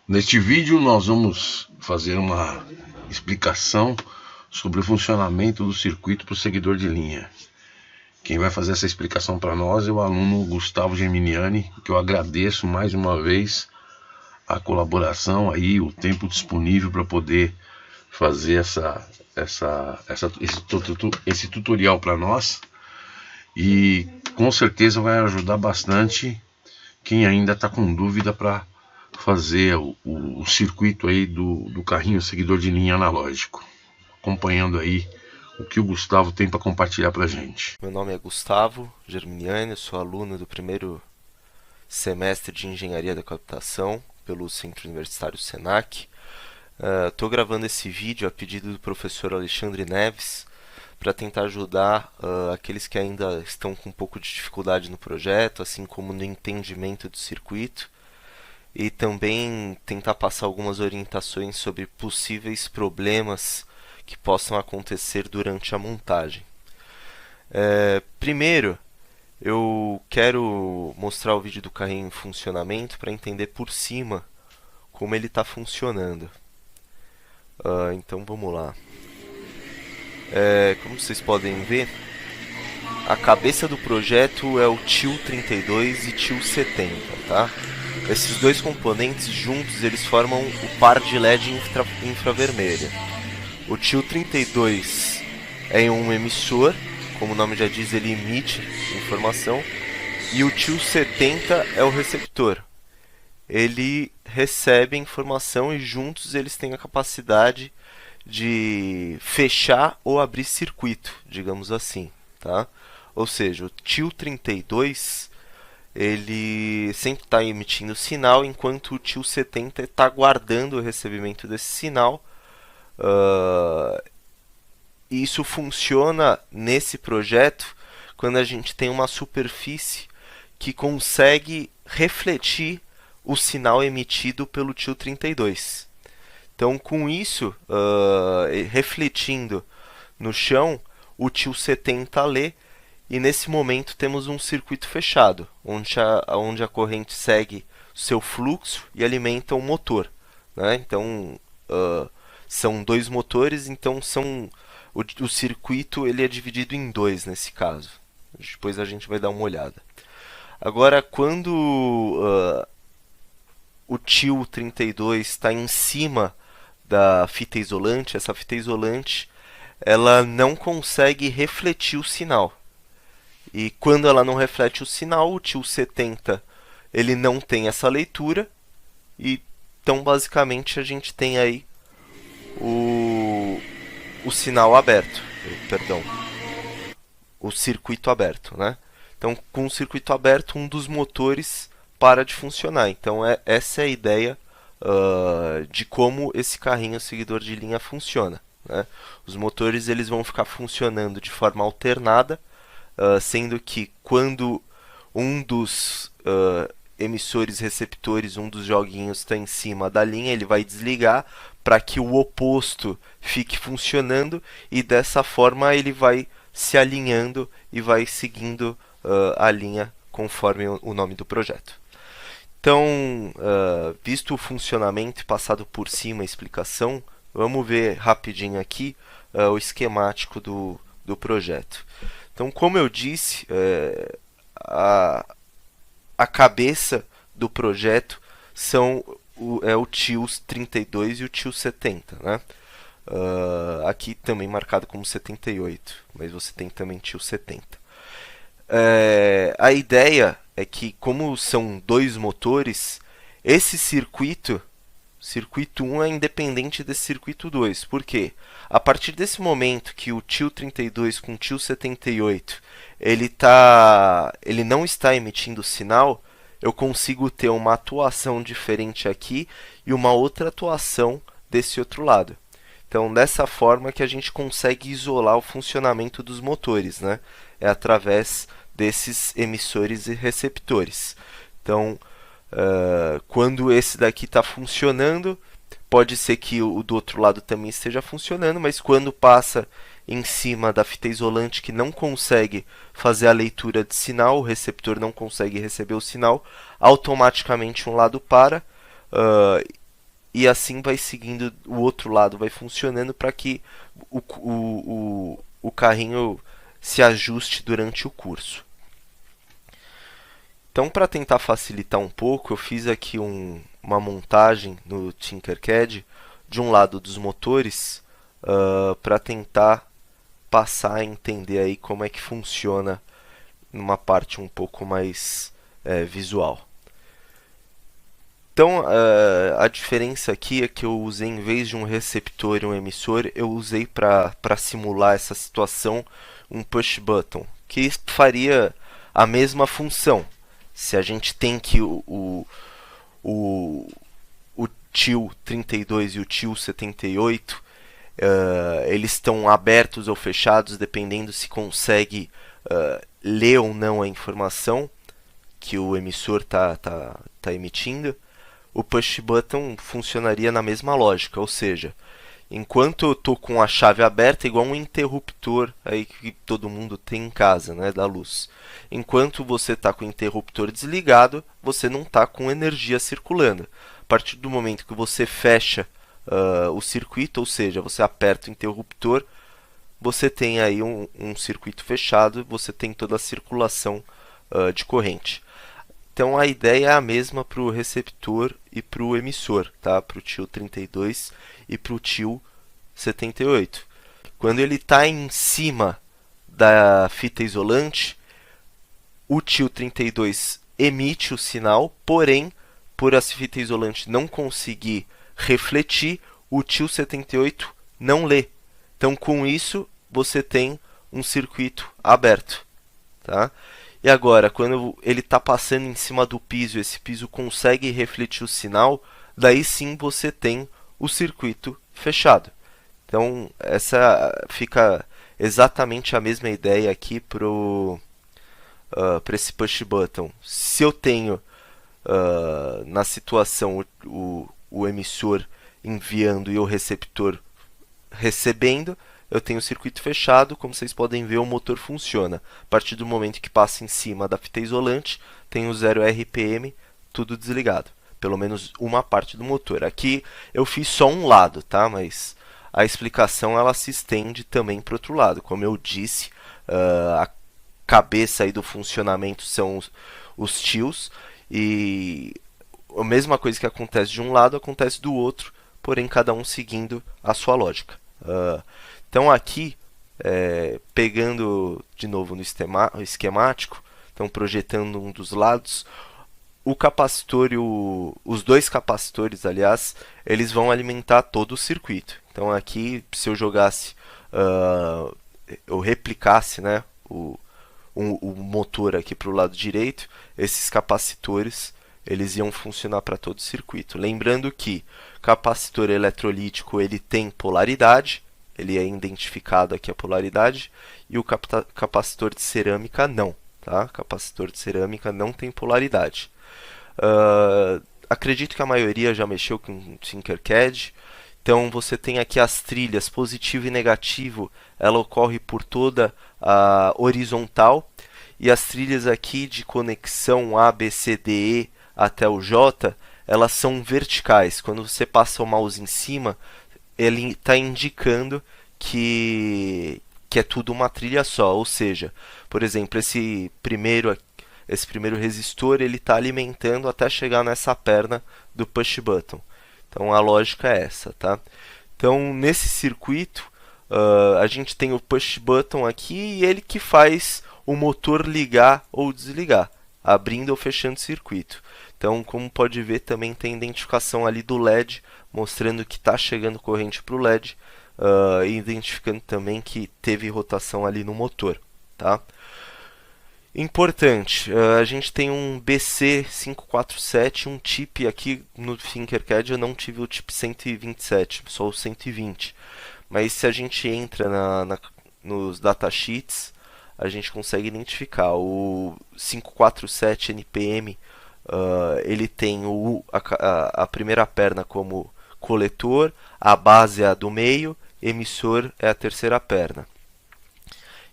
Neste vídeo nós vamos fazer uma explicação sobre o funcionamento do circuito para o seguidor de linha. Quem vai fazer essa explicação para nós é o aluno Gustavo Geminiani, que eu agradeço mais uma vez a colaboração, aí, o tempo disponível para poder fazer esse tutorial para nós, e com certeza vai ajudar bastante quem ainda está com dúvida para fazer o circuito aí do carrinho seguidor de linha analógico, acompanhando aí o que o Gustavo tem para compartilhar para a gente. Meu nome é Gustavo Germiniani, eu sou aluno do primeiro semestre de Engenharia da Computação pelo Centro Universitário Senac. Estou gravando esse vídeo a pedido do professor Alexandre Neves para tentar ajudar aqueles que ainda estão com um pouco de dificuldade no projeto, assim como no entendimento do circuito, e também tentar passar algumas orientações sobre possíveis problemas que possam acontecer durante a montagem. Primeiro, eu quero mostrar o vídeo do carrinho em funcionamento para entender por cima como ele está funcionando. Então vamos lá. Como vocês podem ver, a cabeça do projeto é o TIL32 e TIL70, tá? Esses dois componentes juntos eles formam o par de LED infravermelha. O TIL32 é um emissor, como o nome já diz, ele emite informação, e o TIL70 é o receptor. Ele recebe informação e juntos eles têm a capacidade de fechar ou abrir circuito, digamos assim, tá? Ou seja, o TIL32 ele sempre está emitindo sinal, enquanto o TIL70 está guardando o recebimento desse sinal. Isso funciona nesse projeto quando a gente tem uma superfície que consegue refletir o sinal emitido pelo TIL32. Então, com isso, refletindo no chão, o TIL70 lê, e nesse momento temos um circuito fechado, onde a corrente segue o seu fluxo e alimenta o motor, né? Então, são dois motores, então o circuito ele é dividido em dois nesse caso. Depois a gente vai dar uma olhada. Agora, quando o TIL32 está em cima da fita isolante, essa fita isolante ela não consegue refletir o sinal. E quando ela não reflete o sinal, o TIL70 ele não tem essa leitura, e então basicamente a gente tem aí o sinal aberto, perdão, o circuito aberto, né? Então, com o circuito aberto, um dos motores para de funcionar. Então, essa é a ideia de como esse carrinho seguidor de linha funciona, né? Os motores eles vão ficar funcionando de forma alternada, sendo que quando um dos emissores receptores, um dos joguinhos está em cima da linha, ele vai desligar para que o oposto fique funcionando, e dessa forma ele vai se alinhando e vai seguindo a linha conforme o nome do projeto. Então, visto o funcionamento e passado por cima a explicação, vamos ver rapidinho aqui o esquemático do projeto. Então, como eu disse, a cabeça do projeto é o TIL32 e o TIL70, né? Aqui também marcado como 78, mas você tem também TIL70. A ideia é que, como são dois motores, esse circuito 1 é independente desse circuito 2. Por quê? A partir desse momento que o TIL32 com o TIL78 ele não está emitindo sinal, eu consigo ter uma atuação diferente aqui e uma outra atuação desse outro lado. Então, dessa forma que a gente consegue isolar o funcionamento dos motores, né? É através desses emissores e receptores. Então, quando esse daqui está funcionando, pode ser que o do outro lado também esteja funcionando, mas quando passa em cima da fita isolante que não consegue fazer a leitura de sinal, o receptor não consegue receber o sinal, automaticamente um lado para e assim vai seguindo, o outro lado vai funcionando para que o carrinho se ajuste durante o curso. Então, para tentar facilitar um pouco, eu fiz aqui uma montagem no Tinkercad de um lado dos motores para tentar passar a entender aí como é que funciona numa parte um pouco mais visual. Então, a diferença aqui é que eu usei, em vez de um receptor e um emissor, eu usei para simular essa situação um push button, que faria a mesma função. Se a gente tem que o TIL 32 e o TIL 78, eles estão abertos ou fechados, dependendo se consegue ler ou não a informação que o emissor tá emitindo. O push button funcionaria na mesma lógica, ou seja, enquanto eu estou com a chave aberta, igual um interruptor aí que todo mundo tem em casa, né, da luz. Enquanto você está com o interruptor desligado, você não está com energia circulando. A partir do momento que você fecha o circuito, ou seja, você aperta o interruptor, você tem aí um circuito fechado, você tem toda a circulação de corrente. Então a ideia é a mesma para o receptor e para o emissor, tá? Para o TIL 32 e para o TIL 78. Quando ele está em cima da fita isolante, o TIL 32 emite o sinal, porém, por a fita isolante não conseguir refletir, o TIL 78 não lê. Então, com isso, você tem um circuito aberto, tá? E agora, quando ele está passando em cima do piso, esse piso consegue refletir o sinal, daí sim você tem o circuito fechado. Então, essa fica exatamente a mesma ideia aqui para esse push button. Se eu tenho na situação o emissor enviando e o receptor recebendo, eu tenho o circuito fechado. Como vocês podem ver, o motor funciona. A partir do momento que passa em cima da fita isolante, tem o 0 RPM, tudo desligado. Pelo menos uma parte do motor. Aqui eu fiz só um lado, tá? Mas a explicação ela se estende também para o outro lado. Como eu disse, a cabeça aí do funcionamento são os TILs. E a mesma coisa que acontece de um lado, acontece do outro, porém cada um seguindo a sua lógica. Então aqui, pegando de novo no esquemático, então projetando um dos lados, o capacitor e os dois capacitores, aliás, eles vão alimentar todo o circuito. Então aqui, se eu jogasse, eu replicasse, né, o motor aqui para o lado direito, esses capacitores eles iam funcionar para todo o circuito. Lembrando que capacitor eletrolítico ele tem polaridade, ele é identificado aqui a polaridade, e o capacitor de cerâmica não, tá? Capacitor de cerâmica não tem polaridade. Acredito que a maioria já mexeu com o Tinkercad. Então você tem aqui as trilhas positivo e negativo, ela ocorre por toda a horizontal, e as trilhas aqui de conexão A, B, C, D, E até o J, elas são verticais. Quando você passa o mouse em cima, ele está indicando que é tudo uma trilha só. Ou seja, por exemplo, esse primeiro resistor ele está alimentando até chegar nessa perna do push button. Então a lógica é essa, tá? Então nesse circuito a gente tem o push button aqui e ele que faz o motor ligar ou desligar, abrindo ou fechando o circuito. Então, como pode ver, também tem identificação ali do LED, mostrando que está chegando corrente para o LED, e identificando também que teve rotação ali no motor, tá? Importante, a gente tem um BC547, um chip aqui no Tinkercad. Eu não tive o chip 127, só o 120. Mas se a gente entra nos datasheets, a gente consegue identificar o 547 NPM. Ele tem a primeira perna como coletor, a base é a do meio, emissor é a terceira perna.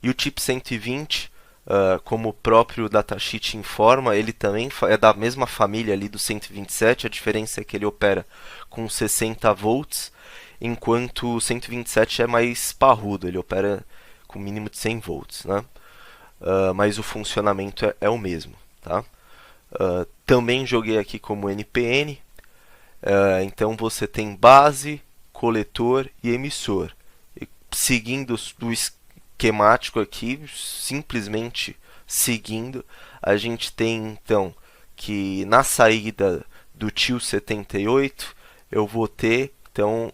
E o chip 120 como o próprio datasheet informa, ele também é da mesma família ali do 127, a diferença é que ele opera com 60 volts, enquanto o 127 é mais parrudo, ele opera com mínimo de 100 volts, né? Mas o funcionamento é o mesmo, tá? Também joguei aqui como NPN, então você tem base, coletor e emissor. E seguindo do esquemático aqui, simplesmente seguindo, a gente tem então que na saída do tio 78 eu vou ter então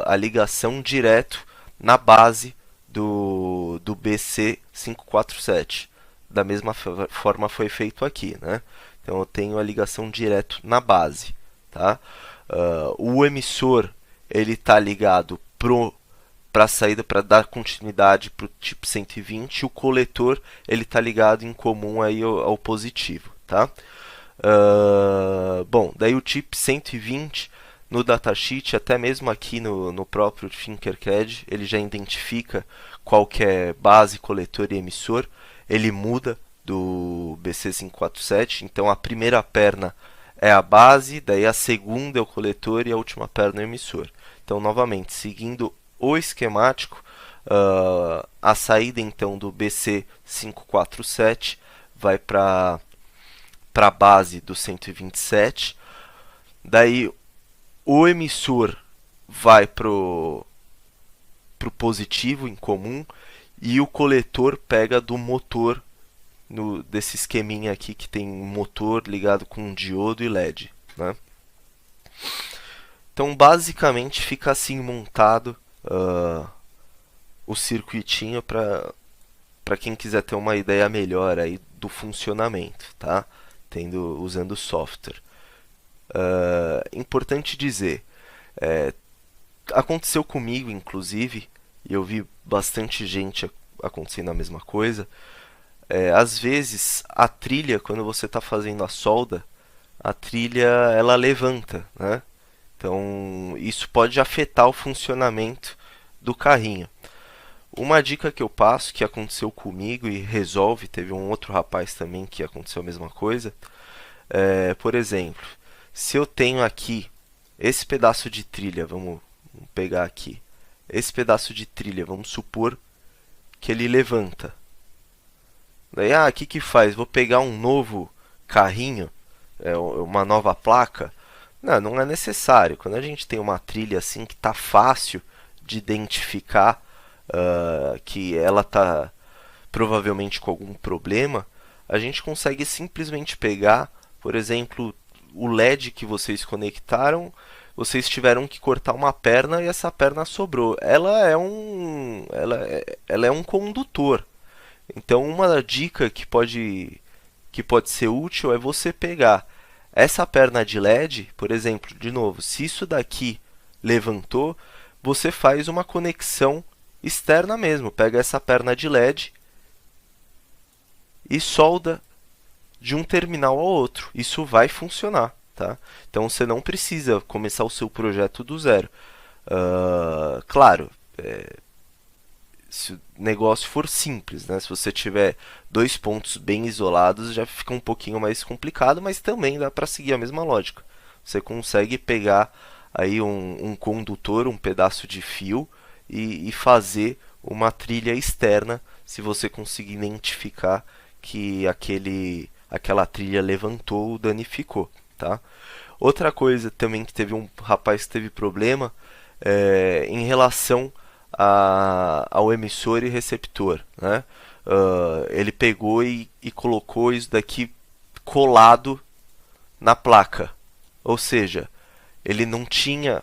a ligação direto na base do BC547. Da mesma forma foi feito aqui, né? Então eu tenho a ligação direto na base, tá? O emissor ele está ligado para a saída, para dar continuidade para o tipo 120, o coletor ele está ligado em comum aí ao positivo, tá? Bom, daí o tipo 120 no datasheet, até mesmo aqui no próprio Tinkercad, ele já identifica qual que é base, coletor e emissor. Ele muda do BC547, então a primeira perna é a base, daí a segunda é o coletor e a última perna é o emissor. Então, novamente, seguindo o esquemático, a saída então do BC547 vai para a base do 127, daí o emissor vai pro positivo em comum e o coletor pega do motor desse esqueminha aqui que tem motor ligado com diodo e LED, né? Então basicamente fica assim montado o circuitinho para quem quiser ter uma ideia melhor aí do funcionamento, tá? Usando software. Importante dizer, aconteceu comigo inclusive, e eu vi bastante gente acontecendo a mesma coisa. Às vezes a trilha, quando você está fazendo a solda, a trilha ela levanta, né? Então isso pode afetar o funcionamento do carrinho. Uma dica que eu passo, que aconteceu comigo e resolve, teve um outro rapaz também que aconteceu a mesma coisa, por exemplo, se eu tenho aqui esse pedaço de trilha, vamos pegar aqui, esse pedaço de trilha, vamos supor que ele levanta. Daí, o que faz? Vou pegar um novo carrinho, uma nova placa? Não é necessário. Quando a gente tem uma trilha assim que está fácil de identificar que ela está provavelmente com algum problema, a gente consegue simplesmente pegar, por exemplo, o LED que vocês conectaram, vocês tiveram que cortar uma perna e essa perna sobrou. Ela é um condutor. Então uma dica que pode ser útil é você pegar essa perna de LED, por exemplo, de novo, se isso daqui levantou, você faz uma conexão externa mesmo. Pega essa perna de LED e solda de um terminal ao outro. Isso vai funcionar, tá? Então você não precisa começar o seu projeto do zero. Claro, se o negócio for simples, né? Se você tiver dois pontos bem isolados, já fica um pouquinho mais complicado, mas também dá para seguir a mesma lógica. Você consegue pegar aí um condutor, um pedaço de fio e fazer uma trilha externa, se você conseguir identificar que aquela trilha levantou ou danificou, tá? Outra coisa também que teve um rapaz que teve problema em relação ao emissor e receptor, né? Ele pegou e colocou isso daqui colado na placa, ou seja, ele não tinha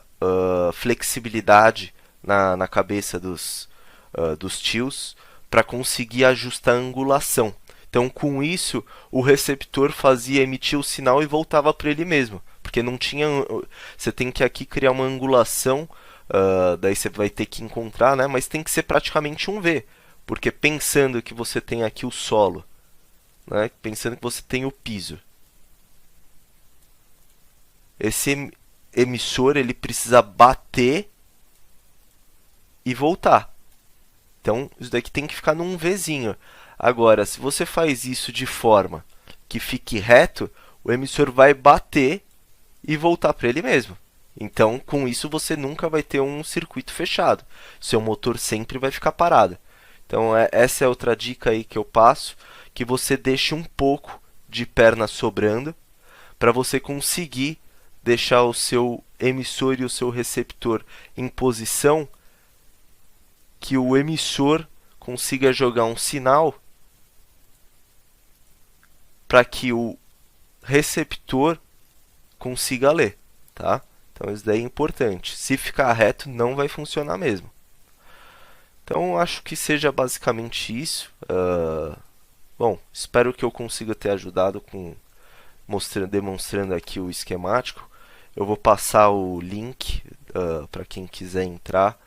flexibilidade na cabeça dos tios para conseguir ajustar a angulação. Então, com isso, o receptor emitia o sinal e voltava para ele mesmo, porque não tinha. Você tem que aqui criar uma angulação. Daí você vai ter que encontrar, né? Mas tem que ser praticamente um V, porque pensando que você tem aqui o solo, né? Pensando que você tem o piso, esse emissor ele precisa bater e voltar. Então isso daqui tem que ficar num Vzinho. Agora, se você faz isso de forma que fique reto, o emissor vai bater e voltar para ele mesmo. Então, com isso, você nunca vai ter um circuito fechado. Seu motor sempre vai ficar parado. Então, essa é outra dica aí que eu passo, que você deixe um pouco de perna sobrando para você conseguir deixar o seu emissor e o seu receptor em posição que o emissor consiga jogar um sinal para que o receptor consiga ler, tá? Então isso daí é importante. Se ficar reto, não vai funcionar mesmo. Então acho que seja basicamente isso. Bom, espero que eu consiga ter ajudado com demonstrando aqui o esquemático. Eu vou passar o link para quem quiser entrar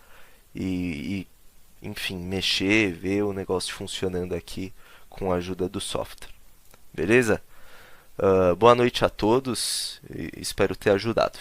enfim, mexer, ver o negócio funcionando aqui com a ajuda do software. Beleza? Boa noite a todos e espero ter ajudado.